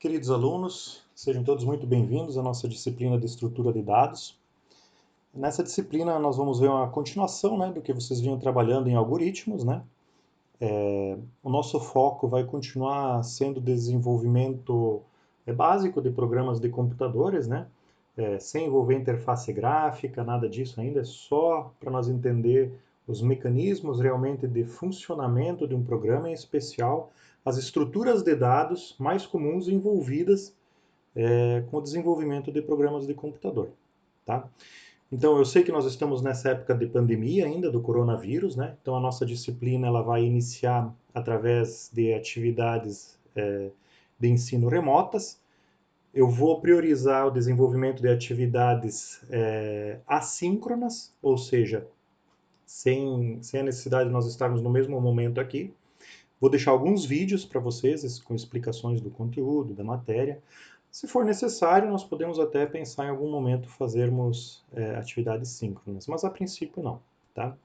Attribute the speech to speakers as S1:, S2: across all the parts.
S1: Queridos alunos, sejam todos muito bem-vindos à nossa disciplina de estrutura de dados. Nessa disciplina nós vamos ver uma continuação, do que vocês vinham trabalhando em algoritmos, O nosso foco vai continuar sendo o desenvolvimento básico de programas de computadores, sem envolver interface gráfica, nada disso ainda, é só para nós entender os mecanismos realmente de funcionamento de um programa, em especial as estruturas de dados mais comuns envolvidas com o desenvolvimento de programas de computador. Tá? Então, eu sei que nós estamos nessa época de pandemia ainda, do coronavírus, Então, a nossa disciplina ela vai iniciar através de atividades de ensino remotas. Eu vou priorizar o desenvolvimento de atividades assíncronas, ou seja, sem a necessidade de nós estarmos no mesmo momento aqui. Vou deixar alguns vídeos para vocês com explicações do conteúdo, da matéria. Se for necessário, nós podemos até pensar em algum momento fazermos atividades síncronas, mas a princípio não. Tá?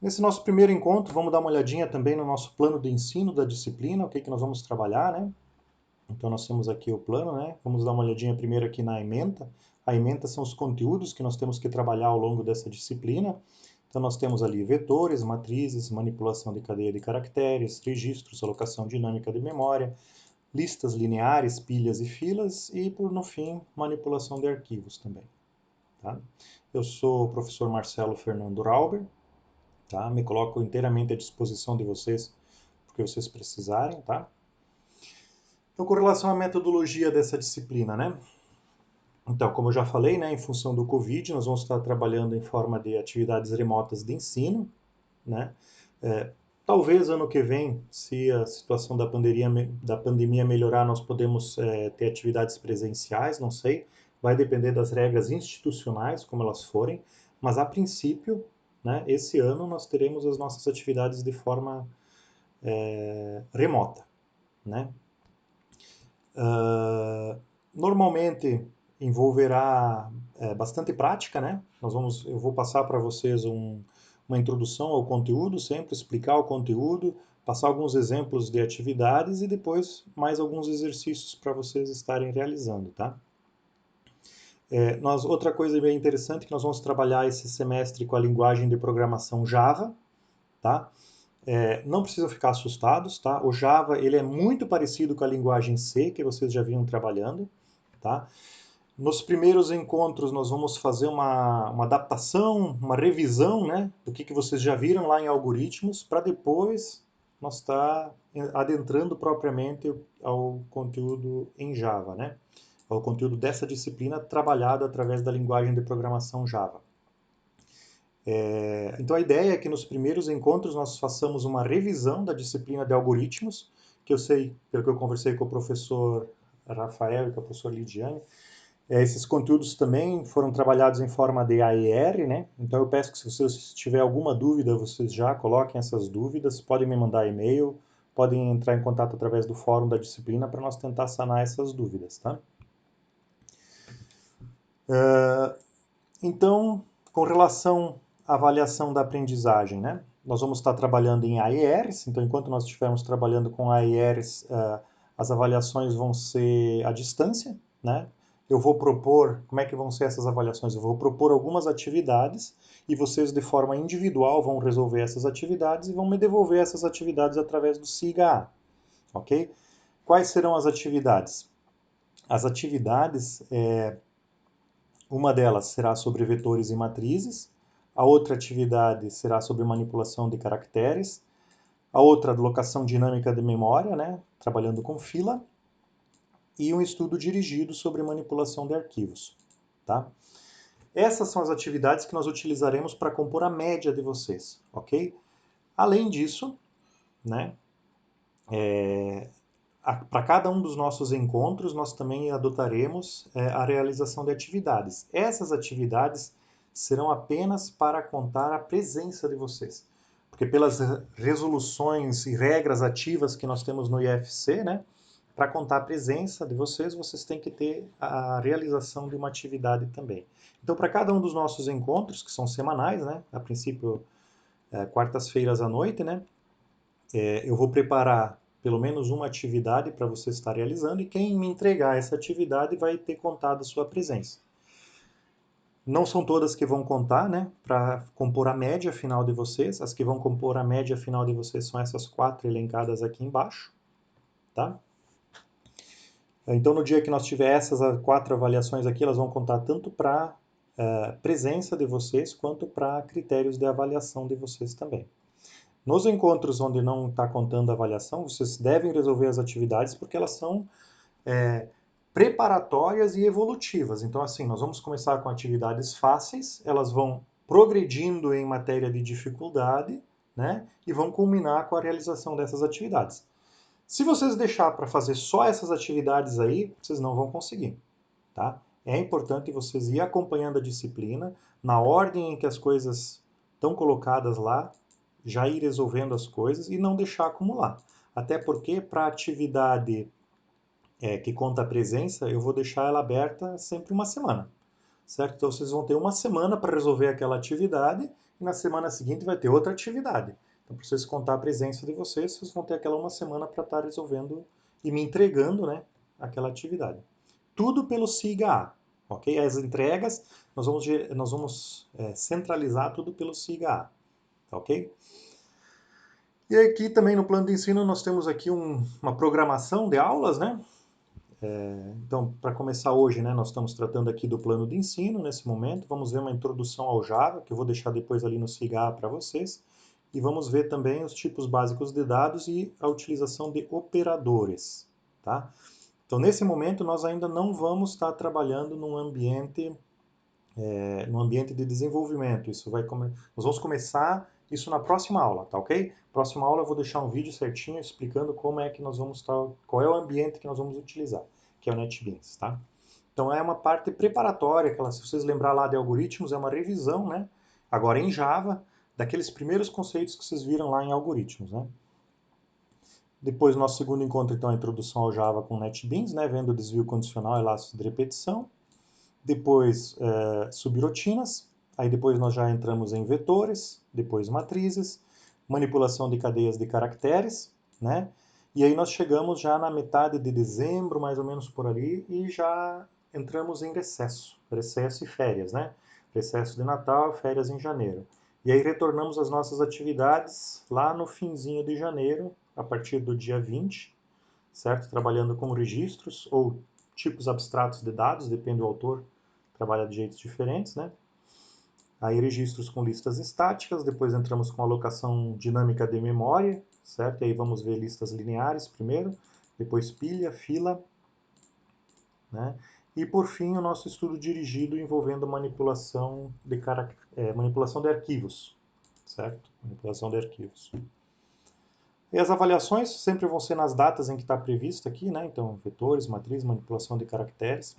S1: Nesse nosso primeiro encontro, vamos dar uma olhadinha também no nosso plano de ensino da disciplina, o que nós vamos trabalhar. Então, nós temos aqui o plano, Vamos dar uma olhadinha primeiro aqui na ementa. A ementa são os conteúdos que nós temos que trabalhar ao longo dessa disciplina. Então, nós temos ali vetores, matrizes, manipulação de cadeia de caracteres, registros, alocação dinâmica de memória, listas lineares, pilhas e filas e, no fim, manipulação de arquivos também. Tá? Eu sou o professor Marcelo Fernando Rauber, tá? Me coloco inteiramente à disposição de vocês, porque vocês precisarem, tá? Então, com relação à metodologia dessa disciplina, Então, como eu já falei, em função do Covid, nós vamos estar trabalhando em forma de atividades remotas de ensino, talvez ano que vem, se a situação da pandemia melhorar, nós podemos ter atividades presenciais, não sei. Vai depender das regras institucionais, como elas forem. Mas, a princípio, esse ano nós teremos as nossas atividades de forma remota, Normalmente envolverá bastante prática, Eu vou passar para vocês uma introdução ao conteúdo, sempre explicar o conteúdo, passar alguns exemplos de atividades e depois mais alguns exercícios para vocês estarem realizando, tá? Outra coisa bem interessante é que nós vamos trabalhar esse semestre com a linguagem de programação Java, tá? Não precisam ficar assustados, tá? O Java ele é muito parecido com a linguagem C, que vocês já vinham trabalhando, tá? Nos primeiros encontros nós vamos fazer uma adaptação, uma revisão, do que vocês já viram lá em algoritmos, para depois nós estar adentrando propriamente ao conteúdo em Java, Ao conteúdo dessa disciplina trabalhado através da linguagem de programação Java. Então a ideia é que nos primeiros encontros nós façamos uma revisão da disciplina de algoritmos, que eu sei, pelo que eu conversei com o professor Rafael e com a professora Lidiane, esses conteúdos também foram trabalhados em forma de AER, Então eu peço que se vocês tiverem alguma dúvida, vocês já coloquem essas dúvidas, podem me mandar e-mail, podem entrar em contato através do fórum da disciplina para nós tentar sanar essas dúvidas, tá? Então, com relação à avaliação da aprendizagem, Nós vamos estar trabalhando em AERs, então enquanto nós estivermos trabalhando com AERs, as avaliações vão ser à distância, Eu vou propor, como é que vão ser essas avaliações? Eu vou propor algumas atividades e vocês de forma individual vão resolver essas atividades e vão me devolver essas atividades através do SIGA, ok? Quais serão as atividades? As atividades, uma delas será sobre vetores e matrizes, a outra atividade será sobre manipulação de caracteres, a outra alocação dinâmica de memória, trabalhando com fila, e um estudo dirigido sobre manipulação de arquivos, tá? Essas são as atividades que nós utilizaremos para compor a média de vocês, ok? Além disso, para cada um dos nossos encontros, nós também adotaremos a realização de atividades. Essas atividades serão apenas para contar a presença de vocês. Porque pelas resoluções e regras ativas que nós temos no IFC, para contar a presença de vocês, vocês têm que ter a realização de uma atividade também. Então, para cada um dos nossos encontros, que são semanais, a princípio, quartas-feiras à noite, eu vou preparar pelo menos uma atividade para você estar realizando, e quem me entregar essa atividade vai ter contado a sua presença. Não são todas que vão contar, né, para compor a média final de vocês. As que vão compor a média final de vocês são essas 4 elencadas aqui embaixo, tá? Então, no dia que nós tiver essas 4 avaliações aqui, elas vão contar tanto para presença de vocês, quanto para critérios de avaliação de vocês também. Nos encontros onde não está contando a avaliação, vocês devem resolver as atividades, porque elas são preparatórias e evolutivas. Então, assim, nós vamos começar com atividades fáceis, elas vão progredindo em matéria de dificuldade, né? E vão culminar com a realização dessas atividades. Se vocês deixar para fazer só essas atividades aí, vocês não vão conseguir, tá? É importante vocês ir acompanhando a disciplina, na ordem em que as coisas estão colocadas lá, já ir resolvendo as coisas e não deixar acumular. Até porque para a atividade que conta a presença, eu vou deixar ela aberta sempre uma semana, certo? Então vocês vão ter uma semana para resolver aquela atividade e na semana seguinte vai ter outra atividade. Então, para vocês contar a presença de vocês, vocês vão ter aquela uma semana para estar resolvendo e me entregando, né, aquela atividade. Tudo pelo SIGA A, ok? As entregas, nós vamos centralizar tudo pelo SIGA A, tá ok? E aqui também no plano de ensino nós temos aqui uma programação de aulas, né? Então, para começar hoje, né, nós estamos tratando aqui do plano de ensino nesse momento. Vamos ver uma introdução ao Java, que eu vou deixar depois ali no SIGA para vocês. E vamos ver também os tipos básicos de dados e a utilização de operadores, tá? Então, nesse momento, nós ainda não vamos estar trabalhando num ambiente de desenvolvimento. Nós vamos começar isso na próxima aula, tá ok? Próxima aula eu vou deixar um vídeo certinho explicando como é que nós vamos estar, qual é o ambiente que nós vamos utilizar, que é o NetBeans, tá? Então é uma parte preparatória, se vocês lembrar lá de algoritmos, é uma revisão, né? Agora em Java, daqueles primeiros conceitos que vocês viram lá em algoritmos, né? Depois, nosso segundo encontro, então, é a introdução ao Java com NetBeans, né? Vendo desvio condicional e laços de repetição. Depois, subrotinas. Aí depois nós já entramos em vetores, depois matrizes, manipulação de cadeias de caracteres, né? E aí nós chegamos já na metade de dezembro, mais ou menos por ali, e já entramos em recesso e férias, né? Recesso de Natal, férias em janeiro. E aí retornamos às nossas atividades lá no finzinho de janeiro, a partir do dia 20, certo? Trabalhando com registros ou tipos abstratos de dados, depende do autor, trabalha de jeitos diferentes, né? Aí registros com listas estáticas, depois entramos com alocação dinâmica de memória, certo? E aí vamos ver listas lineares primeiro, depois pilha, fila, né? E por fim o nosso estudo dirigido envolvendo manipulação de arquivos, certo? Manipulação de arquivos. E as avaliações sempre vão ser nas datas em que está previsto aqui, né? Então, vetores, matriz, manipulação de caracteres.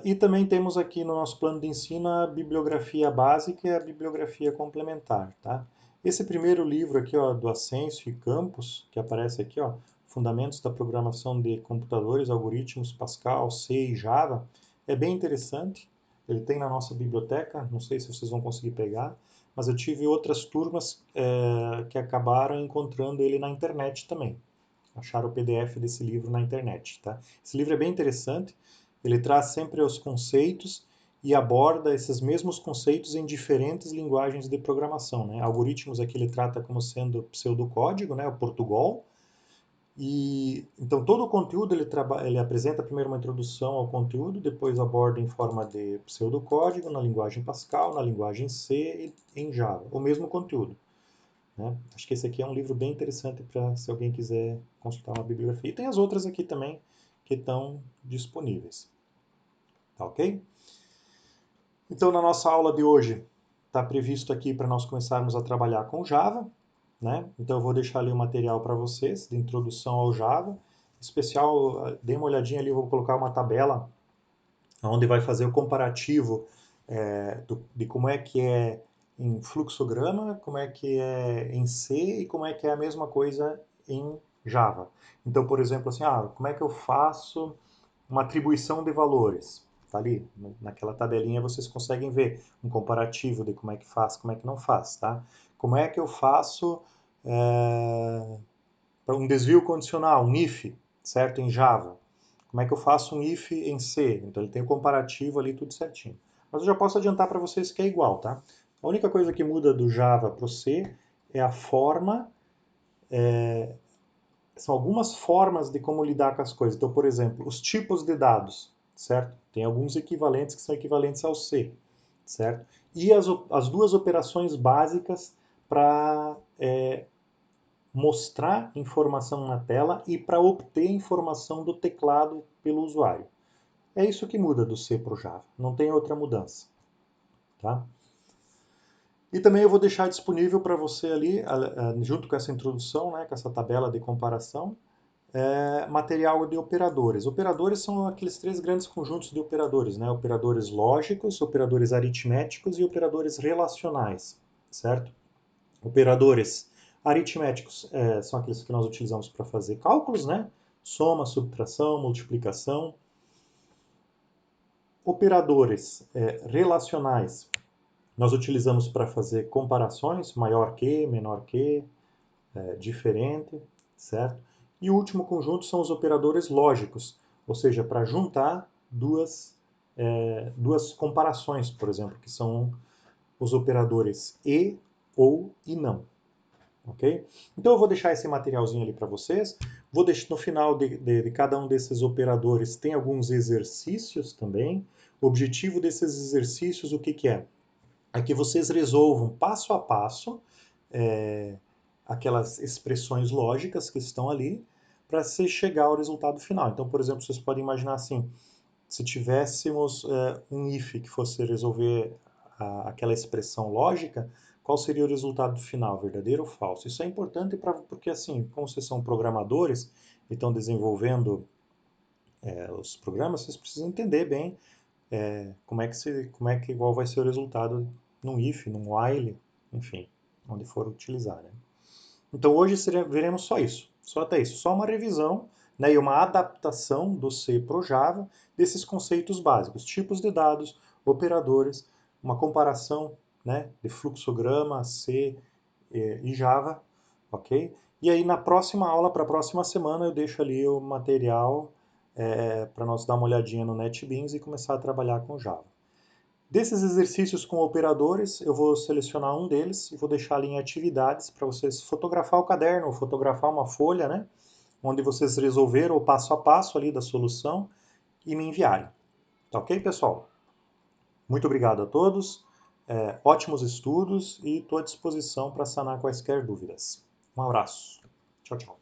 S1: E também temos aqui no nosso plano de ensino a bibliografia básica e a bibliografia complementar, tá? Esse primeiro livro aqui, ó, do Ascencio e Campos, que aparece aqui, ó, Fundamentos da Programação de Computadores, Algoritmos, Pascal, C e Java, é bem interessante. Ele tem na nossa biblioteca, não sei se vocês vão conseguir pegar, mas eu tive outras turmas que acabaram encontrando ele na internet também. Acharam o PDF desse livro na internet, tá? Esse livro é bem interessante. Ele traz sempre os conceitos e aborda esses mesmos conceitos em diferentes linguagens de programação, né? Algoritmos aqui ele trata como sendo pseudocódigo, né? O Portugal. E então todo o conteúdo ele apresenta primeiro uma introdução ao conteúdo, depois aborda em forma de pseudocódigo na linguagem Pascal, na linguagem C e em Java, o mesmo conteúdo, né? Acho que esse aqui é um livro bem interessante para se alguém quiser consultar uma bibliografia. E tem as outras aqui também que estão disponíveis. Tá ok? Então, na nossa aula de hoje, está previsto aqui para nós começarmos a trabalhar com Java, né? Então, eu vou deixar ali o material para vocês, de introdução ao Java. Em especial, dê uma olhadinha ali, eu vou colocar uma tabela onde vai fazer o comparativo de como é que é em fluxograma, como é que é em C e como é que é a mesma coisa em Java. Então, por exemplo, assim, como é que eu faço uma atribuição de valores? Tá ali, naquela tabelinha vocês conseguem ver um comparativo de como é que faz, como é que não faz, tá? Como é que eu faço um desvio condicional, um if, certo? Em Java. Como é que eu faço um if em C? Então ele tem o comparativo ali, tudo certinho. Mas eu já posso adiantar para vocês que é igual, tá? A única coisa que muda do Java para o C é a forma, são algumas formas de como lidar com as coisas. Então, por exemplo, os tipos de dados, certo? Tem alguns equivalentes que são equivalentes ao C, certo? E as duas operações básicas para mostrar informação na tela e para obter informação do teclado pelo usuário. É isso que muda do C para o Java, não tem outra mudança. Tá? E também eu vou deixar disponível para você ali, junto com essa introdução, né, com essa tabela de comparação, material de operadores. Operadores são aqueles três grandes conjuntos de operadores, né? Operadores lógicos, operadores aritméticos e operadores relacionais, certo? Operadores aritméticos são aqueles que nós utilizamos para fazer cálculos, né? Soma, subtração, multiplicação. Operadores relacionais nós utilizamos para fazer comparações, maior que, menor que, diferente, certo? E o último conjunto são os operadores lógicos, ou seja, para juntar duas comparações, por exemplo, que são os operadores e, ou e não. Ok? Então eu vou deixar esse materialzinho ali para vocês. Vou deixar no final de cada um desses operadores tem alguns exercícios também. O objetivo desses exercícios, o que é? É que vocês resolvam passo a passo aquelas expressões lógicas que estão ali para se chegar ao resultado final. Então, por exemplo, vocês podem imaginar assim, se tivéssemos um if que fosse resolver aquela expressão lógica, qual seria o resultado final, verdadeiro ou falso? Isso é importante porque, assim, como vocês são programadores e estão desenvolvendo os programas, vocês precisam entender bem qual vai ser o resultado num if, num while, enfim, onde for utilizar. Né? Então hoje veremos só isso, só até isso, só uma revisão, né, e uma adaptação do C para o Java desses conceitos básicos, tipos de dados, operadores, uma comparação, né, de fluxograma C e Java, ok? E aí na próxima aula, para a próxima semana, eu deixo ali o material para nós dar uma olhadinha no NetBeans e começar a trabalhar com Java. Desses exercícios com operadores, eu vou selecionar um deles e vou deixar ali em atividades para vocês fotografar o caderno, ou fotografar uma folha, né? Onde vocês resolveram o passo a passo ali da solução e me enviarem. Tá ok, pessoal? Muito obrigado a todos, ótimos estudos e estou à disposição para sanar quaisquer dúvidas. Um abraço. Tchau, tchau.